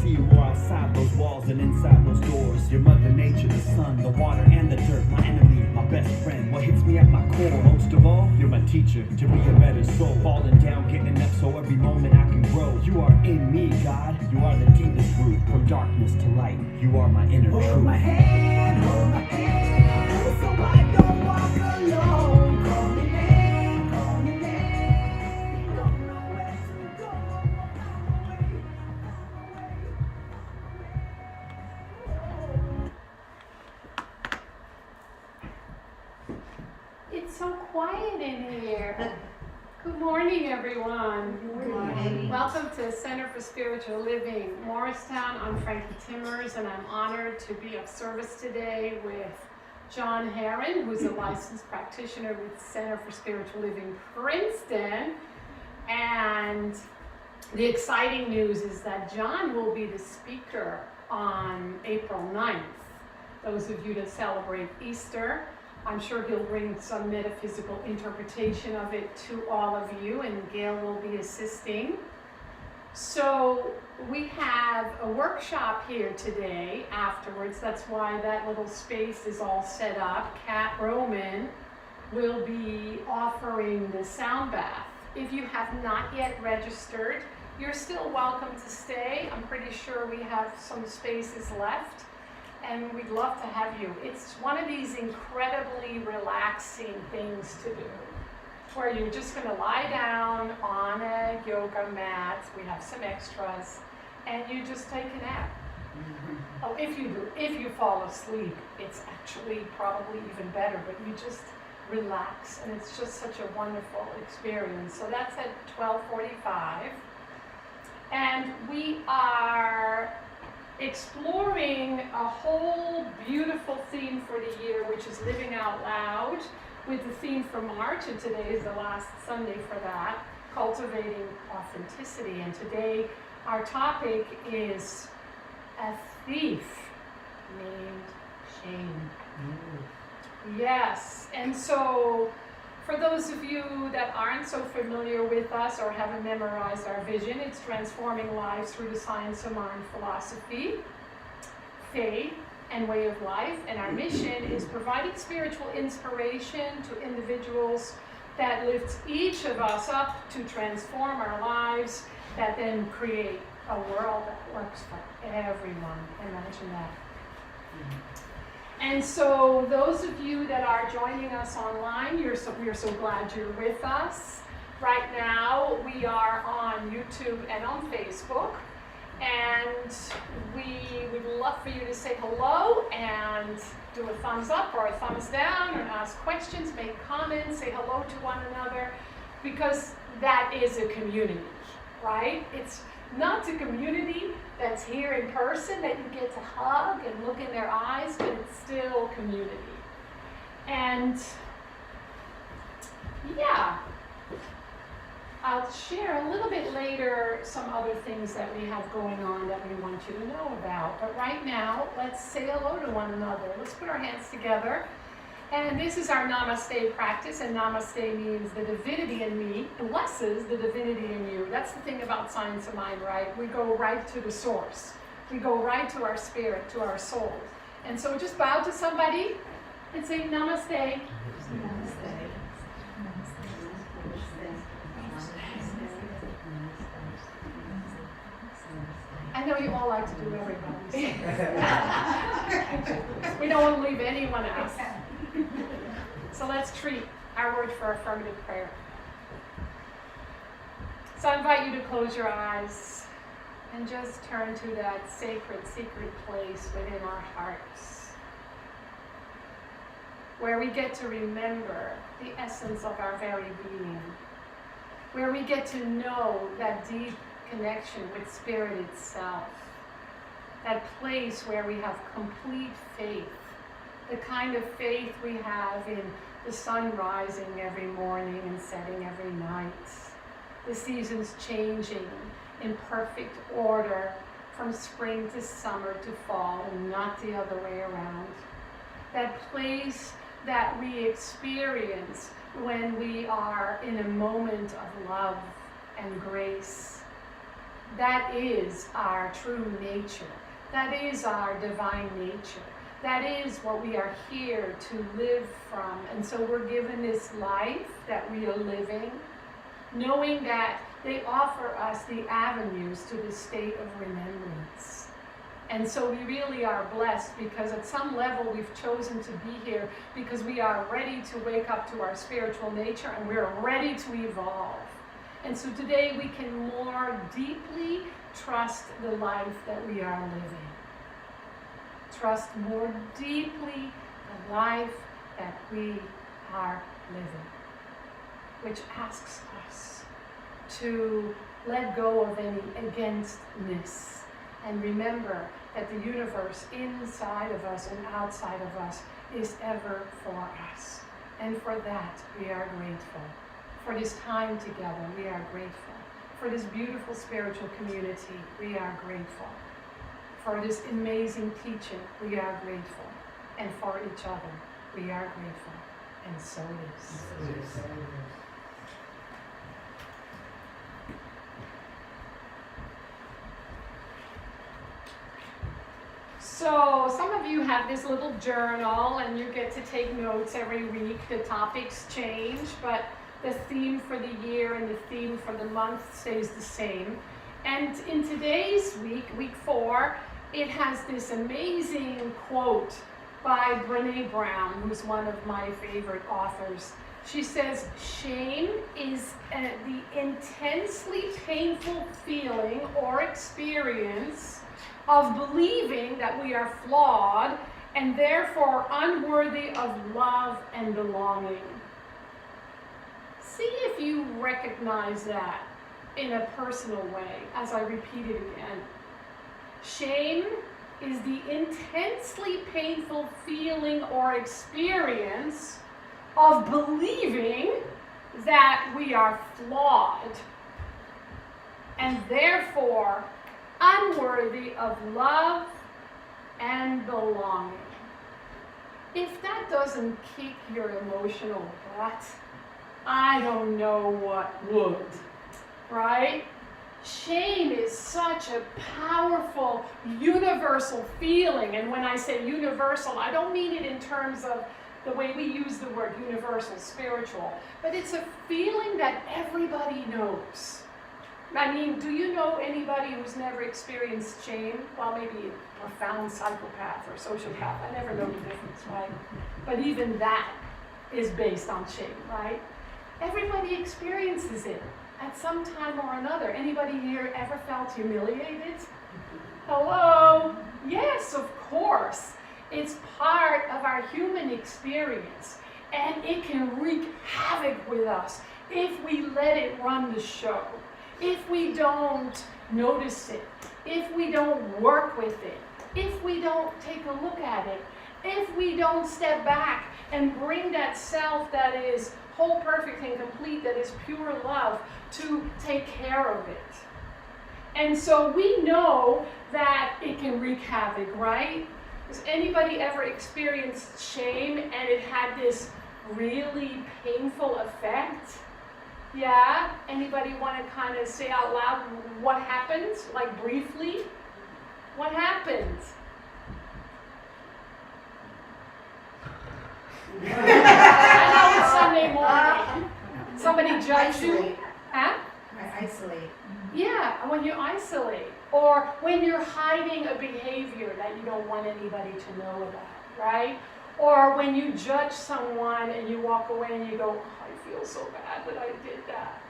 see you more outside those walls than inside those doors. Your mother nature, the sun, the water, and the dirt. My enemy, my best friend, what hits me at my core. Most of all, you're my teacher, to be a better soul. Falling down, getting up, so every moment I can grow. You are in me, God. You are the deepest root. From darkness to light, you are my inner truth. Hold my hand, so I don't walk alone. Call me name, don't know where to go. It's so quiet in here. Good morning, everyone. Good morning. Welcome to Center for Spiritual Living Morristown. I'm Frankie and I'm honored to be of service today with John Heron, who's a licensed practitioner with Center for Spiritual Living Princeton. And the exciting news is that John will be the speaker on April 9th. Those of you that celebrate Easter, I'm sure he'll bring some metaphysical interpretation of it to all of you, and Gail will be assisting. So we have a workshop here today afterwards. That's why that little space is all set up. Kat Roman will be offering the sound bath. If you have not yet registered, you're still welcome to stay. I'm pretty sure we have some spaces left, and we'd love to have you. It's one of these incredibly relaxing things to do, where you're just gonna lie down on a yoga mat. We have some extras, and you just take a nap. Oh, if you do, if you fall asleep, it's actually probably even better, but you just relax, and it's just such a wonderful experience. So that's at 12:45, and we are exploring a whole beautiful theme for the year, which is living out loud, with the theme for March, and today is the last Sunday for that, cultivating authenticity. And today our topic is a thief named shame. Yes, and so for those of you that aren't so familiar with us or haven't memorized our vision, it's transforming lives through the science of mind, philosophy, faith, and way of life. And our mission is providing spiritual inspiration to individuals that lifts each of us up to transform our lives, that then create a world that works for everyone. Imagine that. And so those of you that are joining us online, we are so glad you're with us. Right now we are on YouTube and on Facebook, and we would love for you to say hello and do a thumbs up or a thumbs down, or ask questions, make comments, say hello to one another, because that is a community, right? It's not a community that's here in person that you get to hug and look in their eyes, but it's still community. And yeah, I'll share a little bit later some other things that we have going on that we want you to know about. But right now, let's say hello to one another. Let's put our hands together. And this is our Namaste practice, and Namaste means the divinity in me blesses the divinity in you. That's the thing about science of mind, right? We go right to the source. We go right to our spirit, to our soul. And so just bow to somebody and say Namaste. Namaste. I know you all like to do everybody. We don't want to leave anyone out. So let's treat our word for affirmative prayer. So I invite you to close your eyes and just turn to that sacred, secret place within our hearts, where we get to remember the essence of our very being, where we get to know that deep connection with Spirit itself, that place where we have complete faith, the kind of faith we have in the sun rising every morning and setting every night, the seasons changing in perfect order from spring to summer to fall and not the other way around. That place that we experience when we are in a moment of love and grace. That is our true nature. That is our divine nature. That is what we are here to live from. And so we're given this life that we are living, knowing that they offer us the avenues to the state of remembrance. And so we really are blessed because at some level we've chosen to be here because we are ready to wake up to our spiritual nature and we're ready to evolve. And so today we can more deeply trust the life that we are living. Trust more deeply the life that we are living, which asks us to let go of any againstness and remember that the universe inside of us and outside of us is ever for us. And for that, we are grateful. For this time together, we are grateful. For this beautiful spiritual community, we are grateful. For this amazing teaching, we are grateful. And for each other, we are grateful. And so it is. So some of you have this little journal and you get to take notes every week. The topics change, but the theme for the year and the theme for the month stays the same. And in today's week, week 4, it has this amazing quote by Brené Brown, who's one of my favorite authors. She says, "Shame is the intensely painful feeling or experience of believing that we are flawed and therefore unworthy of love and belonging." See if you recognize that in a personal way as I repeat it again. Shame is the intensely painful feeling or experience of believing that we are flawed and therefore unworthy of love and belonging. If that doesn't kick your emotional butt, I don't know what would, right? Shame is such a powerful, universal feeling. And when I say universal, I don't mean it in terms of the way we use the word universal, spiritual, but it's a feeling that everybody knows. I mean, do you know anybody who's never experienced shame? Well, maybe a profound psychopath or sociopath. I never know the difference, right? But even that is based on shame, right? Everybody experiences it at some time or another. Anybody here ever felt humiliated? Hello? Yes, of course. It's part of our human experience, and it can wreak havoc with us if we let it run the show. If we don't notice it, if we don't work with it, if we don't take a look at it, if we don't step back and bring that self that is whole, perfect, and complete, that is pure love, to take care of it. And so we know that it can wreak havoc, right? Has anybody ever experienced shame and it had this really painful effect? Yeah? Anybody want to kind of say out loud what happened? Like briefly? What happened? I know it's Sunday morning. Somebody judged you? Huh? I isolate. Yeah, when you isolate. Or when you're hiding a behavior that you don't want anybody to know about, right? Or when you judge someone and you walk away and you go, oh, I feel so bad that I did that.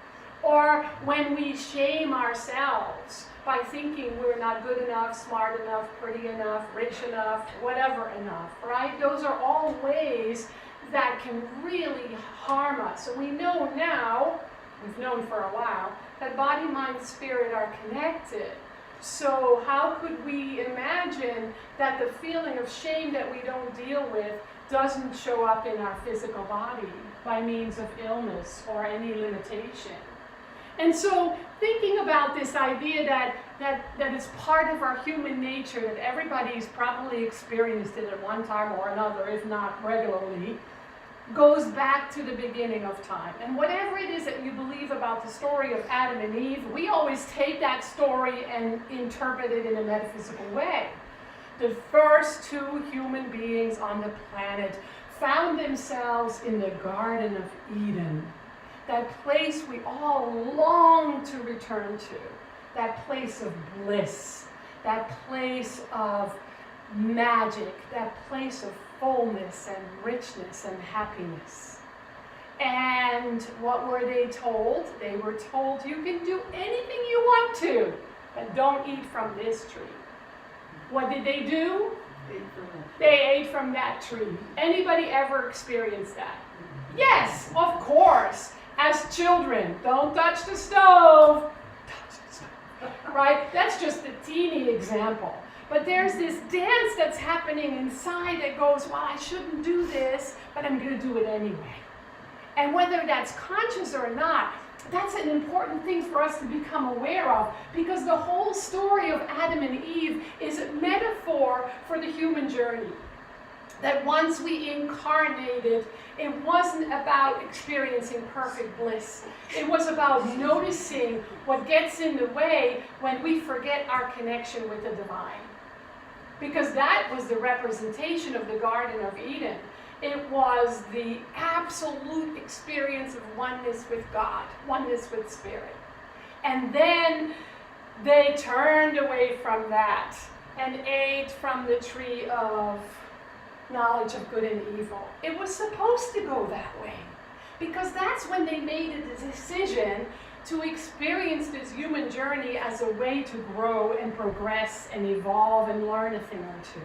Or when we shame ourselves by thinking we're not good enough, smart enough, pretty enough, rich enough, whatever enough, right? Those are all ways that can really harm us. So we know now, we've known for a while, that body, mind, spirit are connected. So how could we imagine that the feeling of shame that we don't deal with doesn't show up in our physical body by means of illness or any limitation? And so thinking about this idea that is part of our human nature, that everybody's probably experienced it at one time or another, if not regularly, goes back to the beginning of time. And whatever it is that you believe about the story of Adam and Eve, we always take that story and interpret it in a metaphysical way. The first two human beings on the planet found themselves in the Garden of Eden, that place we all long to return to, that place of bliss, that place of magic, that place of fullness and richness and happiness. And what were they told? They were told, you can do anything you want to, but don't eat from this tree. What did they do? They ate from that tree. Anybody ever experienced that? Yes, of course. As children, don't touch the stove. Touch the stove. Right? That's just a teeny example. But there's this dance that's happening inside that goes, well, I shouldn't do this, but I'm going to do it anyway. And whether that's conscious or not, that's an important thing for us to become aware of, because the whole story of Adam and Eve is a metaphor for the human journey. That once we incarnated, it wasn't about experiencing perfect bliss. It was about noticing what gets in the way when we forget our connection with the divine. Because that was the representation of the Garden of Eden. It was the absolute experience of oneness with God, oneness with Spirit. And then they turned away from that and ate from the tree of knowledge of good and evil. It was supposed to go that way, because that's when they made a decision to experience this human journey as a way to grow and progress and evolve and learn a thing or two.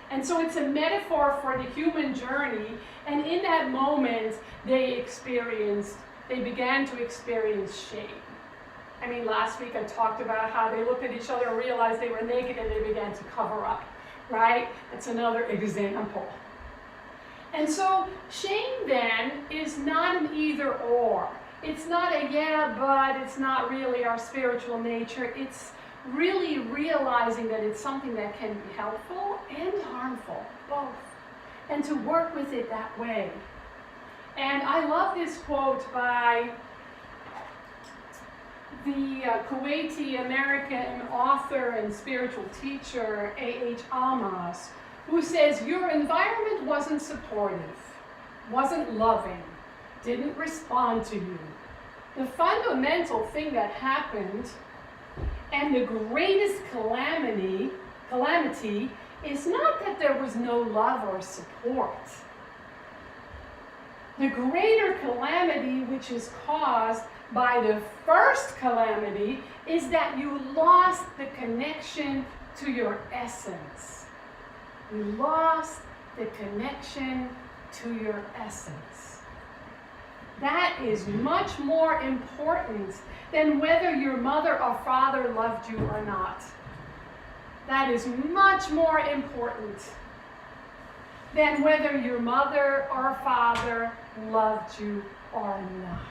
And so it's a metaphor for the human journey, and in that moment they began to experience shame. I mean, last week I talked about how they looked at each other and realized they were naked and they began to cover up, right? That's another example. And so shame then is not an either or. It's not a yeah, but it's not really our spiritual nature. It's really realizing that it's something that can be helpful and harmful, both. And to work with it that way. And I love this quote by the Kuwaiti-American author and spiritual teacher, A.H. Almaas, who says, your environment wasn't supportive, wasn't loving, didn't respond to you. The fundamental thing that happened, and the greatest calamity is not that there was no love or support. The greater calamity, which is caused by the first calamity, is that you lost the connection to your essence. You lost the connection to your essence. That is much more important than whether your mother or father loved you or not. That is much more important than whether your mother or father loved you or not.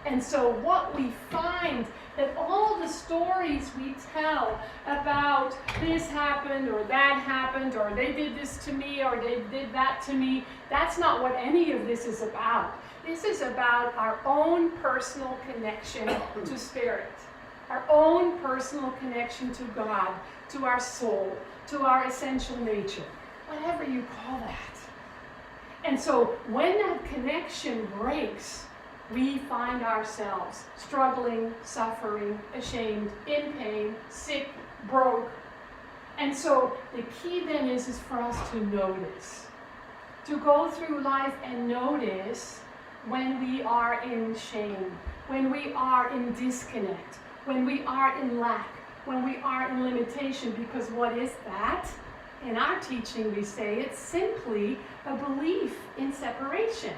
And so what we find, that all the stories we tell about this happened or that happened or they did this to me or they did that to me, that's not what any of this is about. This is about our own personal connection to Spirit, our own personal connection to God, to our soul, to our essential nature, whatever you call that. And so when that connection breaks, we find ourselves struggling, suffering, ashamed, in pain, sick, broke. And so the key then is for us to notice, to go through life and notice when we are in shame, when we are in disconnect, when we are in lack, when we are in limitation. Because what is that? In our teaching we say it's simply a belief in separation.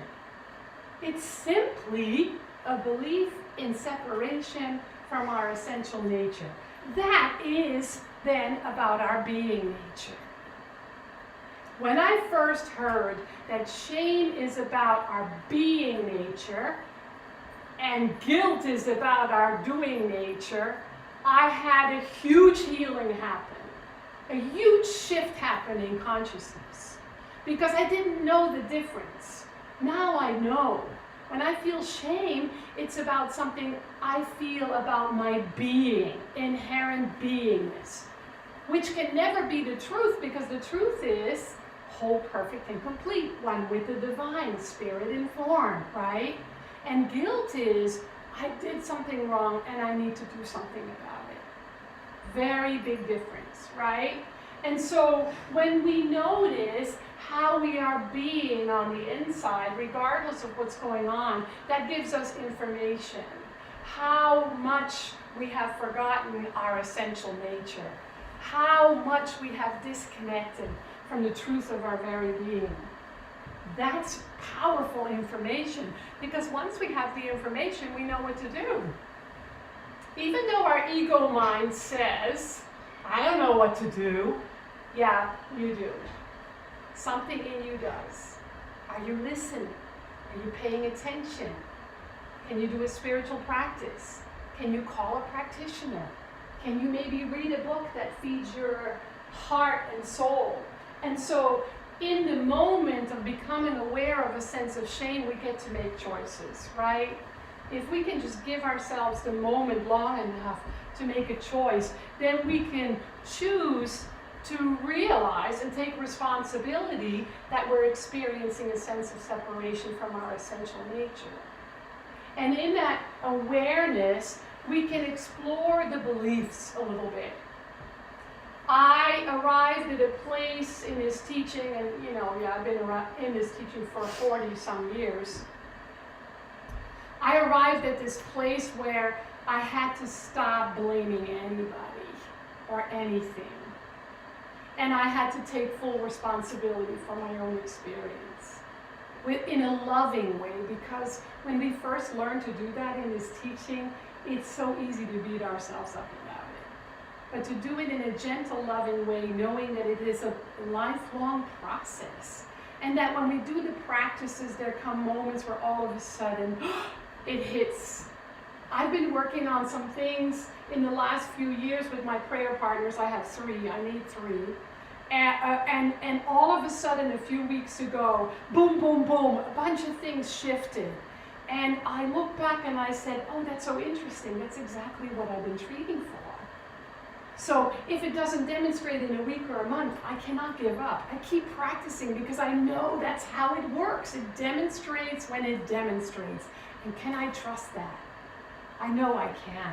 It's simply a belief in separation from our essential nature. That is then about our being nature. When I first heard that shame is about our being nature and guilt is about our doing nature, I had a huge healing happen, a huge shift happen in consciousness. because I didn't know the difference. Now I know. When I feel shame, it's about something I feel about my being, inherent beingness, which can never be the truth, because the truth is whole, perfect, and complete, one with the divine, spirit in form, right? And guilt is, I did something wrong and I need to do something about it. Very big difference, right? And so when we notice how we are being on the inside, regardless of what's going on, that gives us information. How much we have forgotten our essential nature. How much we have disconnected from the truth of our very being. That's powerful information, because once we have the information, we know what to do. Even though our ego mind says, I don't know what to do, yeah, you do. Something in you does. Are you listening? Are you paying attention? Can you do a spiritual practice? Can you call a practitioner? Can you maybe read a book that feeds your heart and soul? And so in the moment of becoming aware of a sense of shame, we get to make choices, right? If we can just give ourselves the moment long enough to make a choice, then we can choose to realize and take responsibility that we're experiencing a sense of separation from our essential nature. And in that awareness, we can explore the beliefs a little bit. I arrived at a place in this teaching, and I've been in this teaching for 40 some years. I arrived at this place where I had to stop blaming anybody or anything. And I had to take full responsibility for my own experience in a loving way, because when we first learn to do that in this teaching, it's so easy to beat ourselves up about it. But to do it in a gentle, loving way, knowing that it is a lifelong process. And that when we do the practices, there come moments where all of a sudden, it hits. I've been working on some things in the last few years with my prayer partners. I have 3, I need 3. And all of a sudden, a few weeks ago, boom, boom, boom, a bunch of things shifted. And I looked back and I said, oh, that's so interesting. That's exactly what I've been treating for. So if it doesn't demonstrate in a week or a month, I cannot give up. I keep practicing because I know that's how it works. It demonstrates when it demonstrates. And can I trust that? I know I can.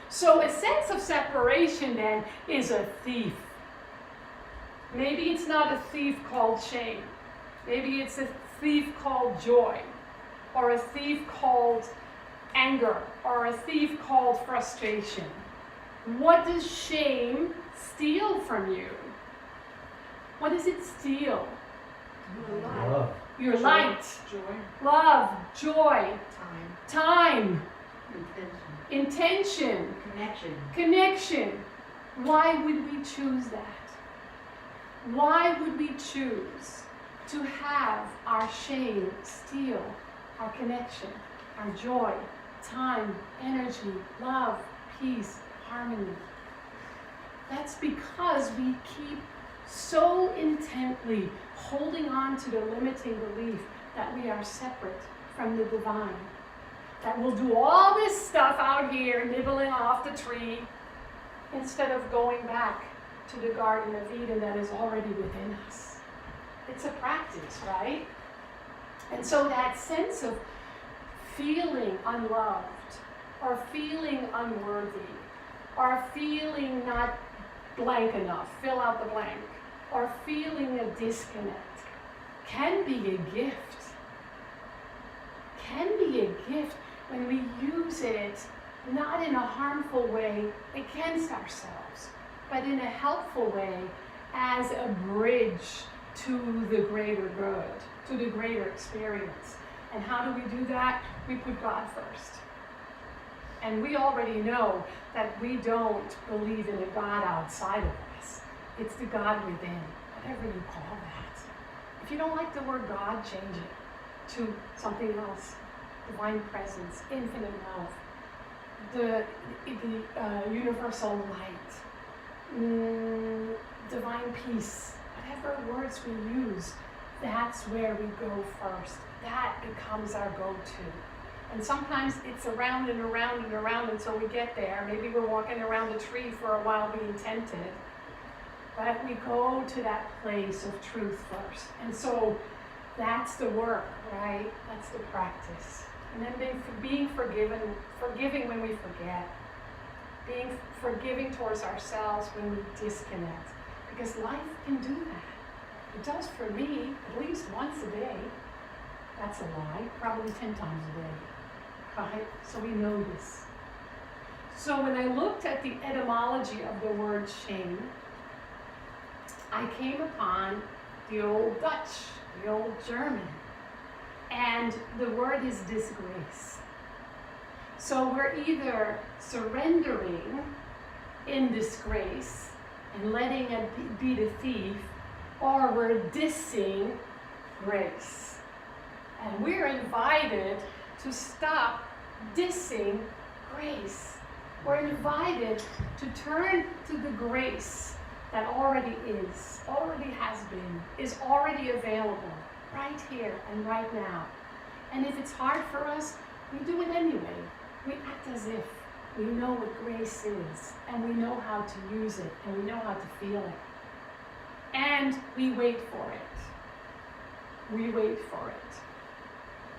So a sense of separation then is a thief. Maybe it's not a thief called shame. Maybe it's a thief called joy, or a thief called anger, or a thief called frustration. What does shame steal from you? What does it steal? Your light. Your light. Joy. Love. Joy. Time. Time. Intention. Connection. Why would we choose that? Why would we choose to have our shame steal our connection, our joy, time, energy, love, peace, harmony? That's because we keep so intently holding on to the limiting belief that we are separate from the divine. That we'll do all this stuff out here, nibbling off the tree, instead of going back to the Garden of Eden that is already within us. It's a practice, right? And so that sense of feeling unloved, or feeling unworthy, or feeling not blank enough, fill out the blank, or feeling a disconnect, can be a gift. Can be a gift when we use it not in a harmful way against ourselves, but in a helpful way as a bridge to the greater good, to the greater experience. And how do we do that? We put God first. And we already know that we don't believe in a God outside of us. It's the God within, whatever you call that. If you don't like the word God, change it to something else. Divine presence, infinite love, the universal light, divine peace, whatever words we use. that's where we go first. That becomes our go-to. And sometimes it's around and around and around until we get there. Maybe we're walking around the tree for a while being tempted. But we go to that place of truth first. And so that's the work, right? That's the practice. And then being forgiving when we forget. Being forgiving towards ourselves when we disconnect. Because life can do that. It does for me at least once a day. That's a lie, probably 10 times a day. Right? So we know this. So when I looked at the etymology of the word shame, I came upon the old Dutch, the old German, and the word is disgrace. So we're either surrendering in disgrace and letting it be the thief, or we're dissing grace. And we're invited to stop dissing grace. We're invited to turn to the grace that already is, already has been, is already available right here and right now. And if it's hard for us, we do it anyway. We act as if we know what grace is, and we know how to use it, and we know how to feel it. And we wait for it. We wait for it.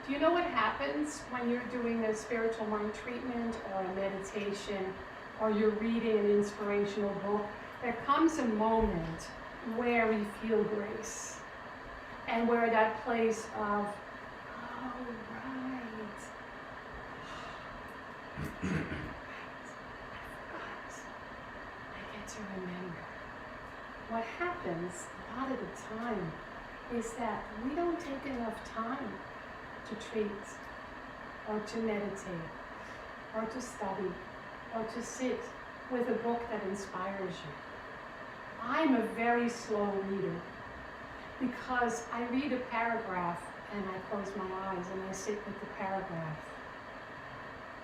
Do you know what happens when you're doing a spiritual mind treatment or a meditation, or you're reading an inspirational book? There comes a moment where we feel grace, and where that place of, oh, right, I forgot, I get to remember. What happens a lot of the time is that we don't take enough time to treat, or to meditate, or to study, or to sit with a book that inspires you. I'm a very slow reader because I read a paragraph and I close my eyes and I sit with the paragraph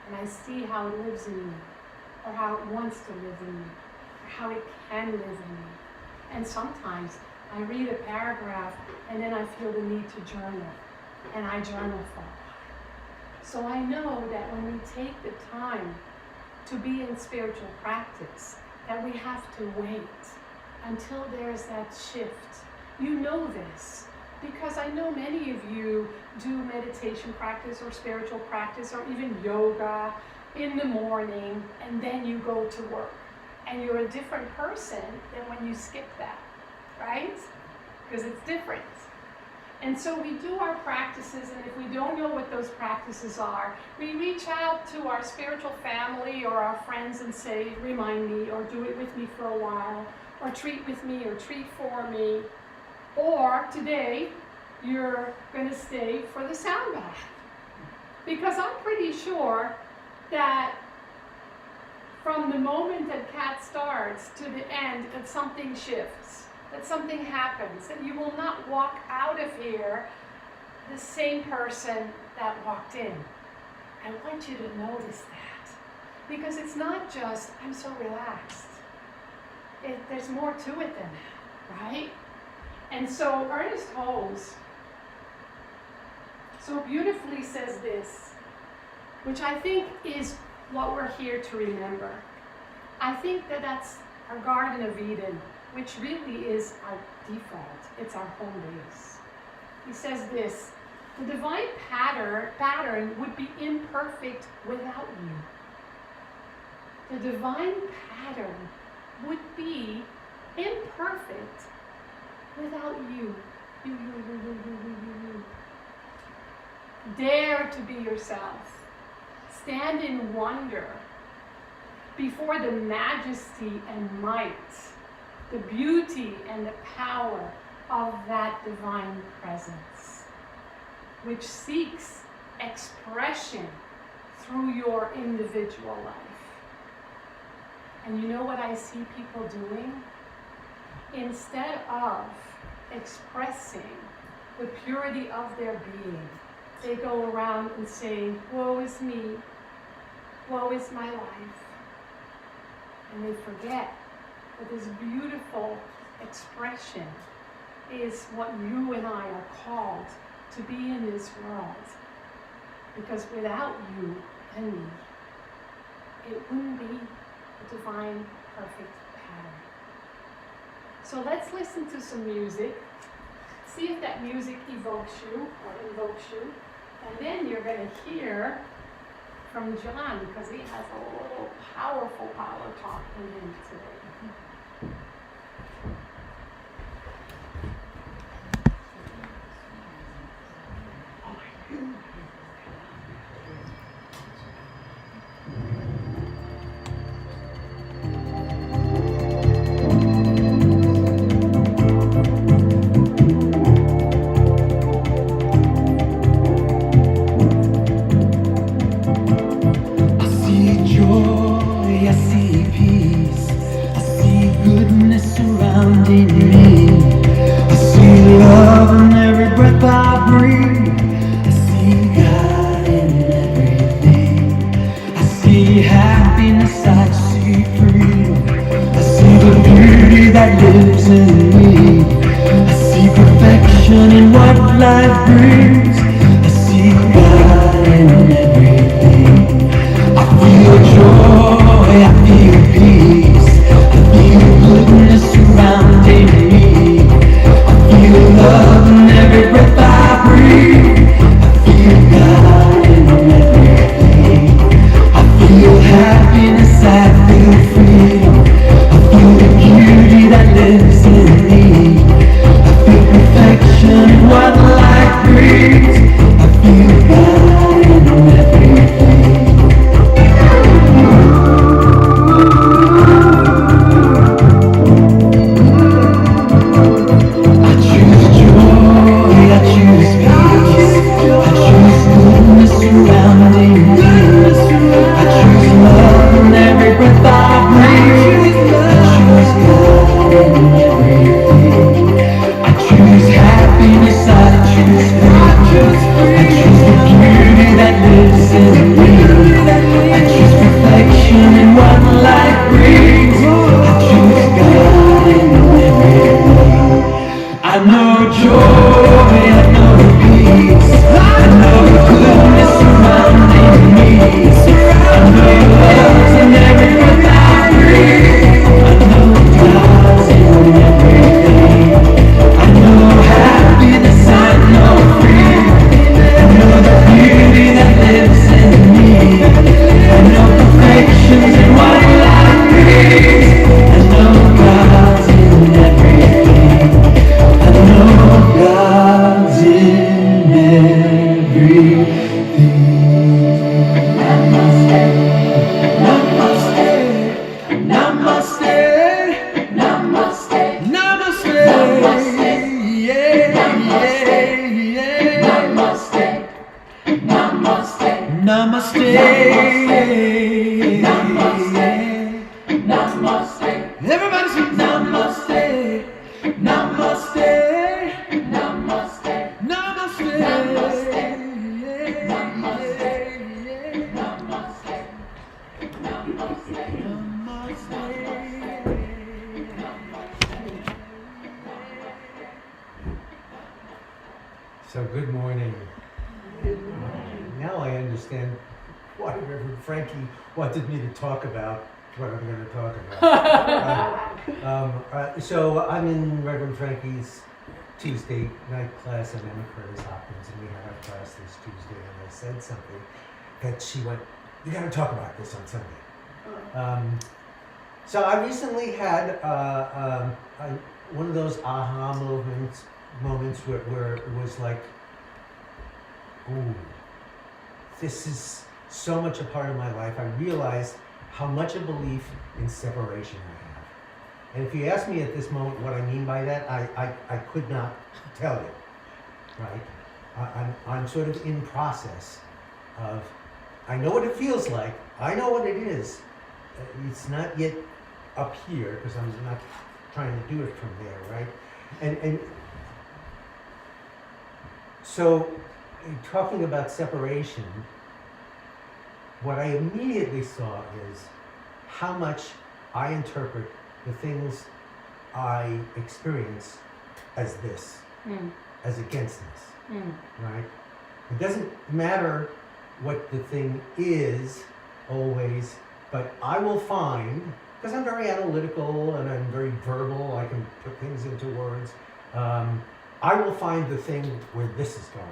and I see how it lives in me, or how it wants to live in me, or how it can live in me. And sometimes I read a paragraph and then I feel the need to journal, and I journal for a while. So I know that when we take the time to be in spiritual practice, that we have to wait until there's that shift. You know this, because I know many of you do meditation practice or spiritual practice or even yoga in the morning, and then you go to work. And you're a different person than when you skip that, right? Because it's different. And so we do our practices, and if we don't know what those practices are, we reach out to our spiritual family or our friends and say, remind me, or do it with me for a while, or treat with me, or treat for me. Or today, you're going to stay for the sound bath. Because I'm pretty sure that from the moment that Cat starts to the end, that something shifts, that something happens, that you will not walk out of here the same person that walked in. I want you to notice that, because it's not just, I'm so relaxed. There's more to it than that, right? And so Ernest Holmes so beautifully says this, which I think is what we're here to remember. I think that that's our Garden of Eden, which really is our default. It's our home base. He says this, the divine pattern would be imperfect without you. The divine pattern would be imperfect without you. You. Dare to be yourself. Stand in wonder before the majesty and might, the beauty and the power of that divine presence, which seeks expression through your individual life. And you know what I see people doing? Instead of expressing the purity of their being, they go around and say, woe is me, woe is my life. And they forget that this beautiful expression is what you and I are called to be in this world. Because without you and me, it wouldn't be a divine, perfect pattern. So let's listen to some music. See if that music evokes you or invokes you. And then you're going to hear from John, because he has a little powerful power talk in him today. So good morning. Now I understand why Reverend Frankie wanted me to talk about what I'm going to talk about. So I'm in Reverend Frankie's Tuesday night class at Emma Curtis Hopkins, and we had our class this Tuesday, and I said something that she went, "You got to talk about this on Sunday." So I recently had one of those aha moments where it was like, ooh, this is so much a part of my life. I realized how much a belief in separation I have. And if you ask me at this moment what I mean by that, I could not tell you, right? I'm sort of in process of, I know what it feels like, I know what it is. It's not yet up here, because I'm not trying to do it from there, right? And so, talking about separation, what I immediately saw is how much I interpret the things I experience as this, Mm. as against this, Mm. right? It doesn't matter what the thing is always, but I will find, because I'm very analytical and I'm very verbal, I can put things into words, I will find the thing where this is going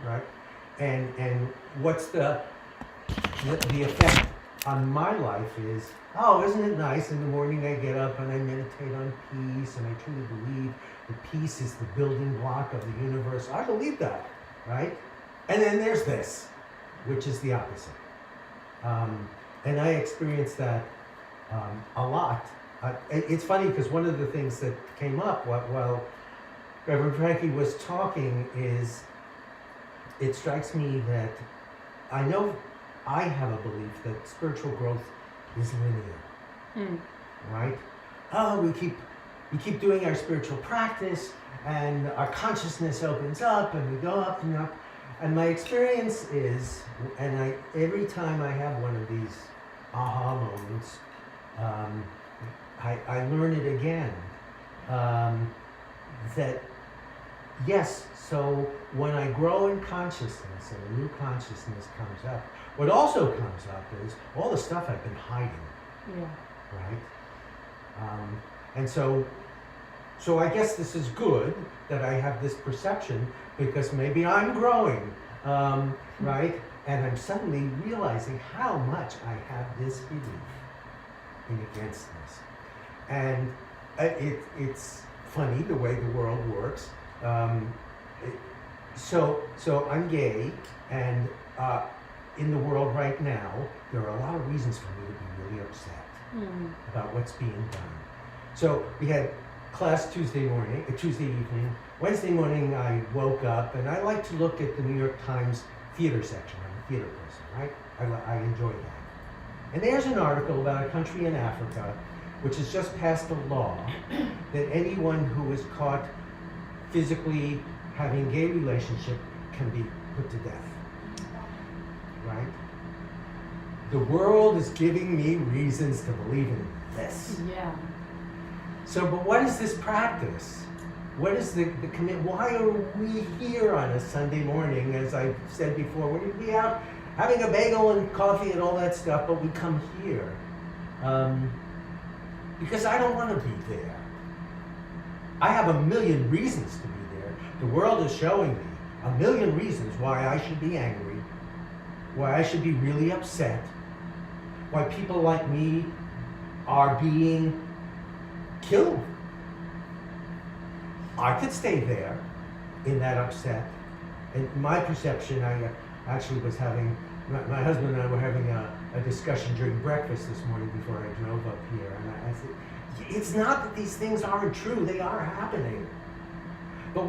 on, right? And what's the effect on my life is, oh, isn't it nice in the morning I get up and I meditate on peace and I truly believe that peace is the building block of the universe. I believe that, right? And then there's this, which is the opposite. And I experienced that a lot. It's funny because one of the things that came up while Reverend Frankie was talking is, it strikes me that I know I have a belief that spiritual growth is linear, right? Oh, we keep doing our spiritual practice and our consciousness opens up and we go up and up. And my experience is, and every time I have one of these aha moments, I learn it again, that yes, so when I grow in consciousness and a new consciousness comes up, what also comes up is all the stuff I've been hiding, Yeah. right? And so I guess this is good that I have this perception because maybe I'm growing, right? And I'm suddenly realizing how much I have this belief in againstness. And it's funny the way the world works. So I'm gay, and in the world right now, there are a lot of reasons for me to be really upset about what's being done. So we had class Tuesday evening. Wednesday morning I woke up, and I like to look at the New York Times theater section. I'm a theater person, right? I enjoy that. And there's an article about a country in Africa which has just passed a law that anyone who is caught physically having gay relationship can be put to death, right? The world is giving me reasons to believe in this. Yeah. So, but what is this practice? What is the commit? Why are we here on a Sunday morning? As I said before, we'd be out having a bagel and coffee and all that stuff, but we come here because I don't want to be there. I have a million reasons to be there. The world is showing me a million reasons why I should be angry, why I should be really upset, why people like me are being killed. I could stay there in that upset. And my perception, I actually was having, my husband and I were having a discussion during breakfast this morning before I drove up here. And I said, it's not that these things aren't true, they are happening. But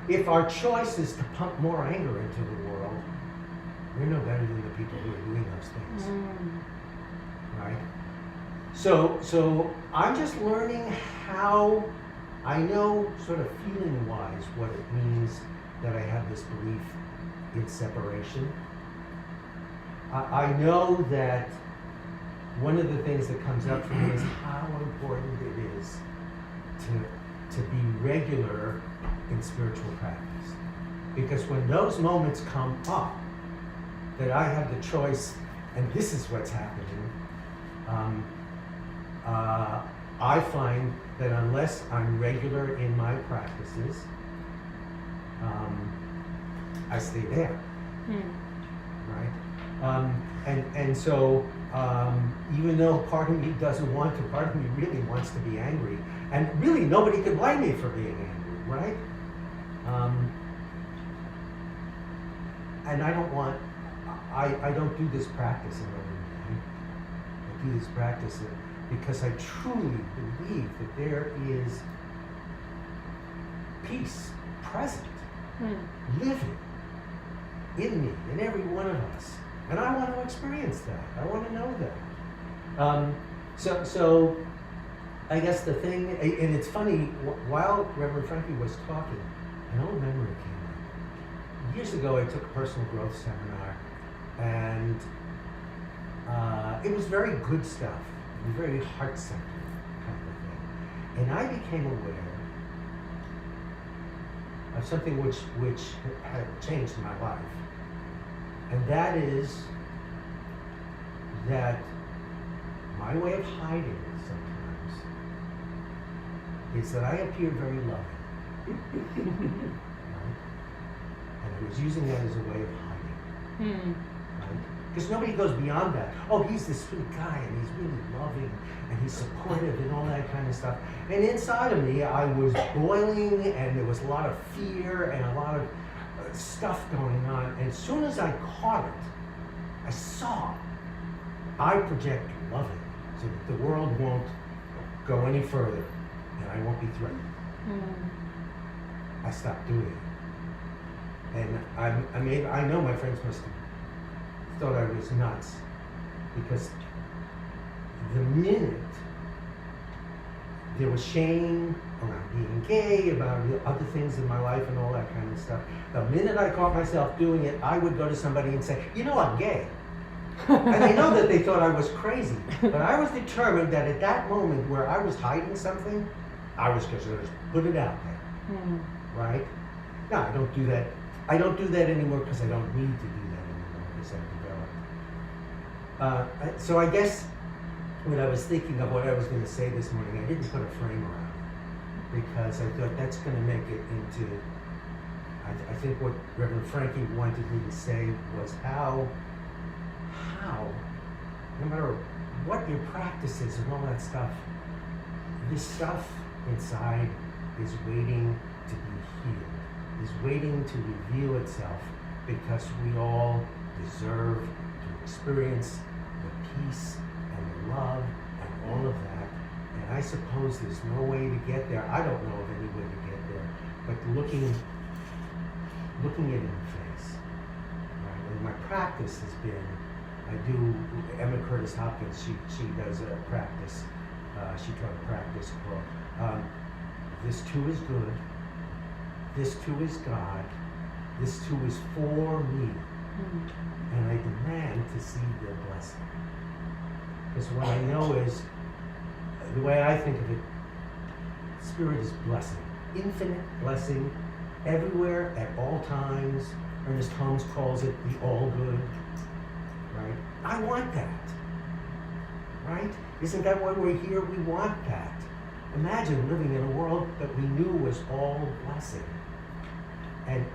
if our choice is to pump more anger into the world, we're no better than the people who are doing those things. Right? So I'm just learning how, I know sort of feeling-wise what it means that I have this belief in separation. I know that one of the things that comes up for me is how important it is to be regular in spiritual practice. Because when those moments come up, that I have the choice, and this is what's happening, I find that unless I'm regular in my practices, I stay there, right? And so even though part of me doesn't want to, part of me really wants to be angry, and really nobody could blame me for being angry, right? And I don't want, I don't do this practice in every day. I do this practice because I truly believe that there is peace present, living in me, in every one of us. And I want to experience that. I want to know that. So I guess the thing, and it's funny, while Reverend Frankie was talking, an old memory came up. Years ago, I took a personal growth seminar, and it was very good stuff. It was very heart-centered kind of thing. And I became aware of something which had changed my life. And that is that my way of hiding sometimes is that I appear very loving. Right? And I was using that as a way of hiding. Right? Because nobody goes beyond that. Oh, he's this sweet guy and he's really loving and he's supportive and all that kind of stuff. And inside of me, I was boiling and there was a lot of fear and a lot of stuff going on. And as soon as I caught it, I saw I project loving so that the world won't go any further and I won't be threatened. I stopped doing it. And I know my friends must have thought I was nuts, because the minute there was shame around being gay, about the other things in my life and all that kind of stuff, the minute I caught myself doing it, I would go to somebody and say, you know, I'm gay. And they know that they thought I was crazy. But I was determined that at that moment where I was hiding something, I was going to put it out there. Right? No, I don't do that. I don't do that anymore because I don't need to do that anymore because I've developed. So I guess when I was thinking of what I was going to say this morning, I didn't put a frame around it because I thought that's going to make it into, I think what Reverend Frankie wanted me to say was how, no matter what your practice is and all that stuff, this stuff inside is waiting to be healed, is waiting to reveal itself, because we all deserve to experience the peace and the love and all of that. And I suppose there's no way to get there. I don't know of any way to get there, but looking it in the face. Right? And my practice has been, I do, Emma Curtis Hopkins, she does a practice, she taught a practice called, this too is good, this too is God, this too is for me, and I demand to see their blessing. Because what I know is, the way I think of it, Spirit is blessing, infinite blessing, everywhere, at all times. Ernest Holmes calls it the all good, right? I want that, right? Isn't that why we're here? We want that. Imagine living in a world that we knew was all blessing.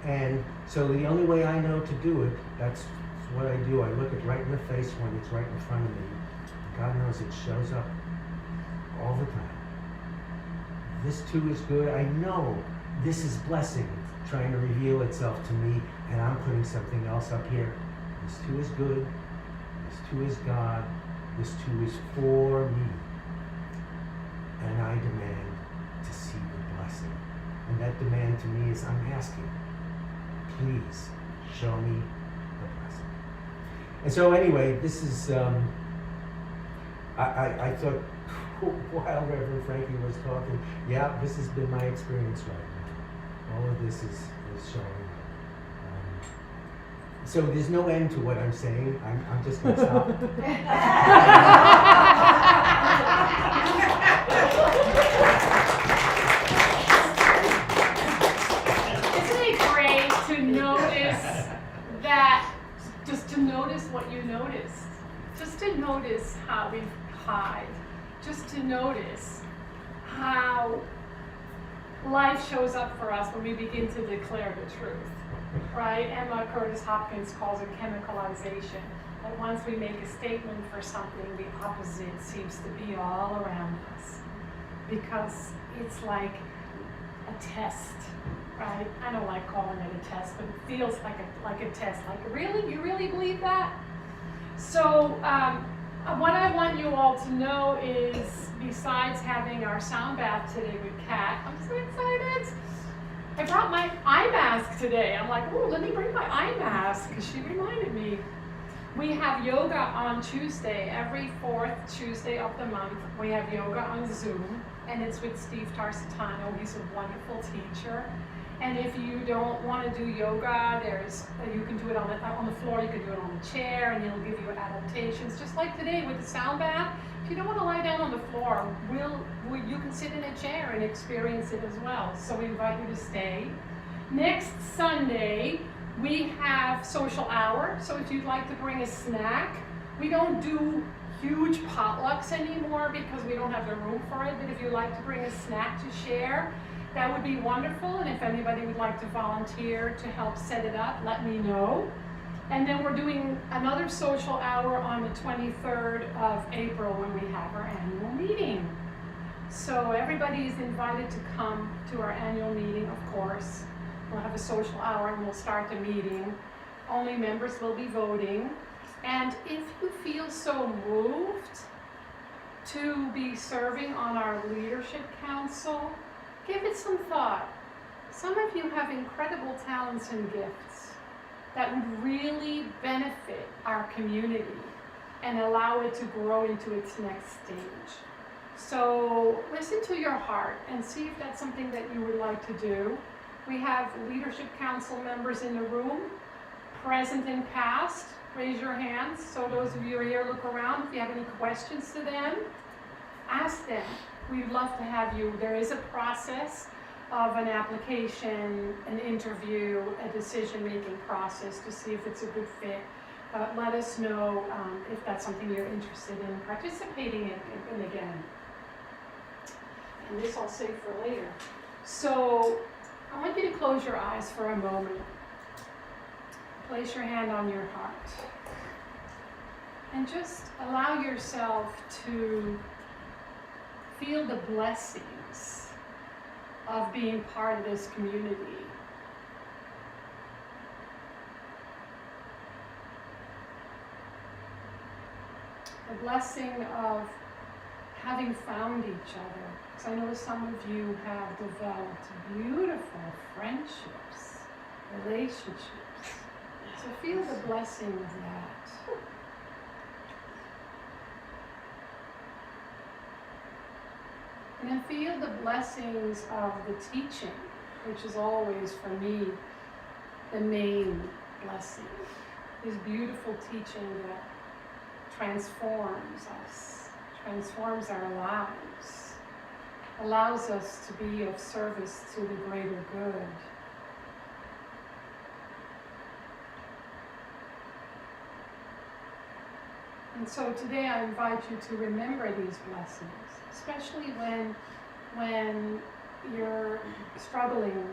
And so the only way I know to do it, that's what I do. I look it right in the face when it's right in front of me. God knows it shows up all the time. This too is good. I know this is blessing trying to reveal itself to me, and I'm putting something else up here. This too is good. This too is God. This too is for me. And I demand to see the blessing. And that demand to me is, I'm asking, please show me the blessing. And so anyway, this is, I thought while Reverend Frankie was talking, yeah, this has been my experience right now. All of this is showing up. So there's no end to what I'm saying. I'm just going to stop. Isn't it great to notice that, just to notice what you noticed, just to notice how we hide, just to notice how life shows up for us when we begin to declare the truth, right? Emma Curtis Hopkins calls it chemicalization. That once we make a statement for something, the opposite seems to be all around us, because it's like a test, right? I don't like calling it a test, but it feels like a test. Like, really? You really believe that? So what I want you all to know is, besides having our sound bath today with Kat, I'm so excited. I brought my eye mask today. I'm like, oh, let me bring my eye mask, because she reminded me. We have yoga on Tuesday. Every fourth Tuesday of the month, we have yoga on Zoom, and it's with Steve Tarsitano. He's a wonderful teacher. And if you don't want to do yoga, you can do it on the floor, you can do it on the chair, and he'll give you adaptations. Just like today with the sound bath, If you don't want to lie down on the floor, you can sit in a chair and experience it as well. So we invite you to stay. Next Sunday, we have social hour. So if you'd like to bring a snack, we don't do huge potlucks anymore because we don't have the room for it. But if you'd like to bring a snack to share, that would be wonderful. And if anybody would like to volunteer to help set it up, let me know. And then we're doing another social hour on the 23rd of April when we have our annual meeting. So everybody is invited to come to our annual meeting, of course. We'll have a social hour and we'll start the meeting. Only members will be voting. And if you feel so moved to be serving on our leadership council, give it some thought. Some of you have incredible talents and gifts that would really benefit our community and allow it to grow into its next stage. So listen to your heart and see if that's something that you would like to do. We have leadership council members in the room, present and past. Raise your hands. So those of you who are here, look around. If you have any questions to them, ask them. We'd love to have you. There is a process of an application, an interview, a decision-making process to see if it's a good fit. Let us know if that's something you're interested in participating in again. And this I'll save for later. So I want you to close your eyes for a moment. Place your hand on your heart. And just allow yourself to feel the blessings of being part of this community. The blessing of having found each other. Because I know some of you have developed beautiful friendships, relationships. So feel the blessing of that. And then feel the blessings of the teaching, which is always, for me, the main blessing. This beautiful teaching that transforms us, transforms our lives, allows us to be of service to the greater good. And so today I invite you to remember these blessings, especially when you're struggling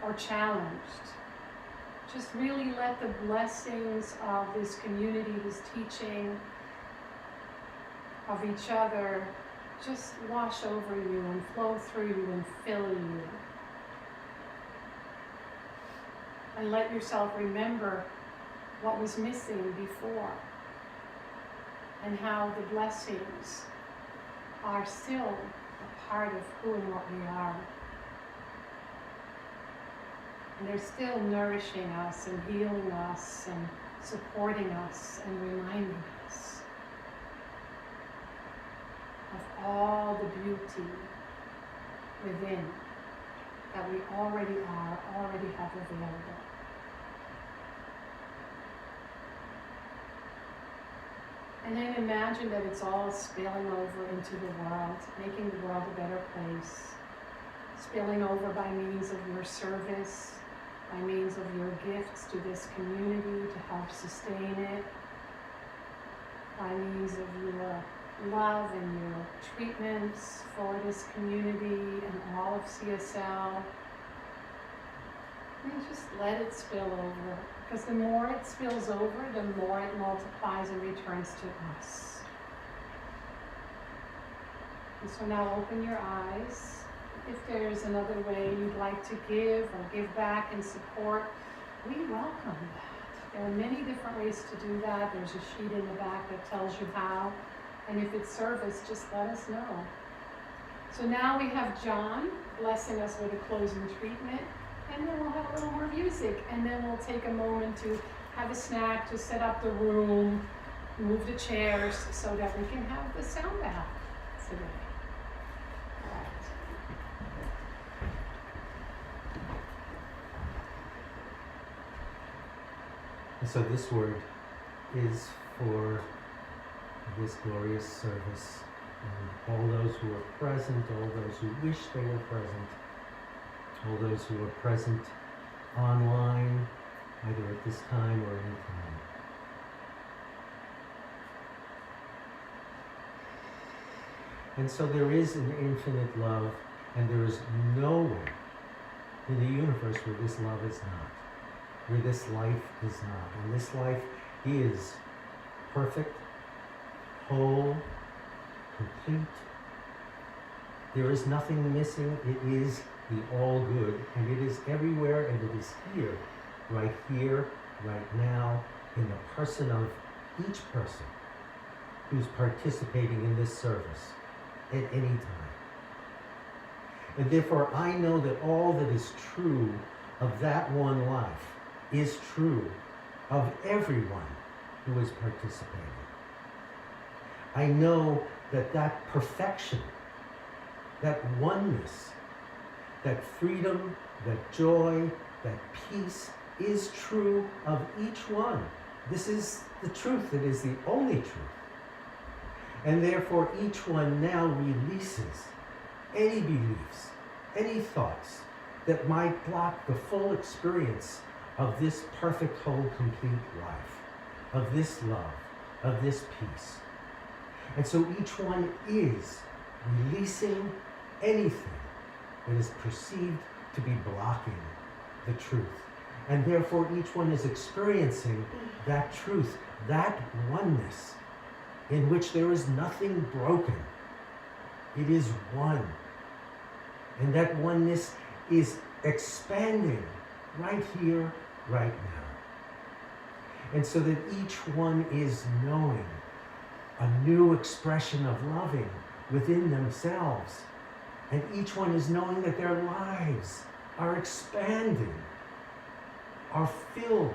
or challenged. Just really let the blessings of this community, this teaching, of each other, just wash over you and flow through you and fill you. And let yourself remember what was missing before, and how the blessings are still a part of who and what we are. And they're still nourishing us and healing us and supporting us and reminding us of all the beauty within that we already are, already have available. And then imagine that it's all spilling over into the world, making the world a better place, spilling over by means of your service, by means of your gifts to this community to help sustain it, by means of your love and your treatments for this community and all of CSL. And just let it spill over. Because the more it spills over, the more it multiplies and returns to us. And so now open your eyes. If there's another way you'd like to give or give back and support, we welcome that. There are many different ways to do that. There's a sheet in the back that tells you how. And if it's service, just let us know. So now we have John blessing us with a closing treatment. And then we'll have a little more music, and then we'll take a moment to have a snack, to set up the room, move the chairs so that we can have the sound out today. All right. And so this word is for this glorious service. And all those who are present, all those who wish they were present, all those who are present online, either at this time or any time. And so there is an infinite love, and there is nowhere in the universe where this love is not, where this life is not. And this life is perfect, whole, complete. There is nothing missing. It is the all good, and it is everywhere, and it is here, right now, in the person of each person who's participating in this service at any time. And therefore, I know that all that is true of that one life is true of everyone who is participating. I know that that perfection, that oneness, that freedom, that joy, that peace is true of each one. This is the truth. It is the only truth. And therefore, each one now releases any beliefs, any thoughts that might block the full experience of this perfect, whole, complete life, of this love, of this peace. And so each one is releasing anything that is perceived to be blocking the truth. And therefore, each one is experiencing that truth, that oneness, in which there is nothing broken. It is one. And that oneness is expanding right here, right now. And so that each one is knowing a new expression of loving within themselves. And each one is knowing that their lives are expanding, are filled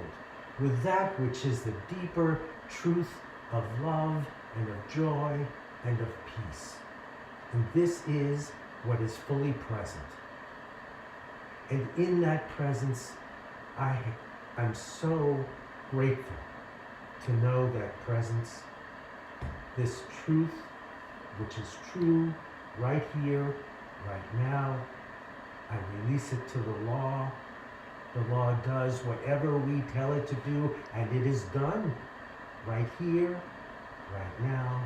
with that which is the deeper truth of love and of joy and of peace. And this is what is fully present. And in that presence, I'm so grateful to know that presence, this truth, which is true right here, right now. I release it to the law. The law does whatever we tell it to do, and it is done right here, right now,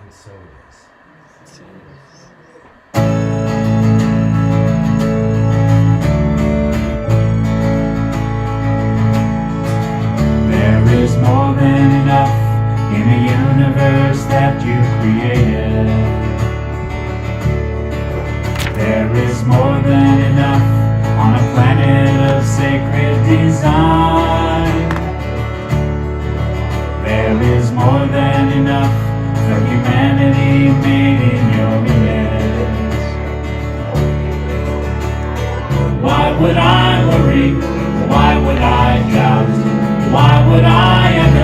and so it is. There is more than enough in the universe that you created. There is more than enough on a planet of sacred design. There is more than enough for humanity made in your image. Why would I worry? Why would I doubt? Why would I ever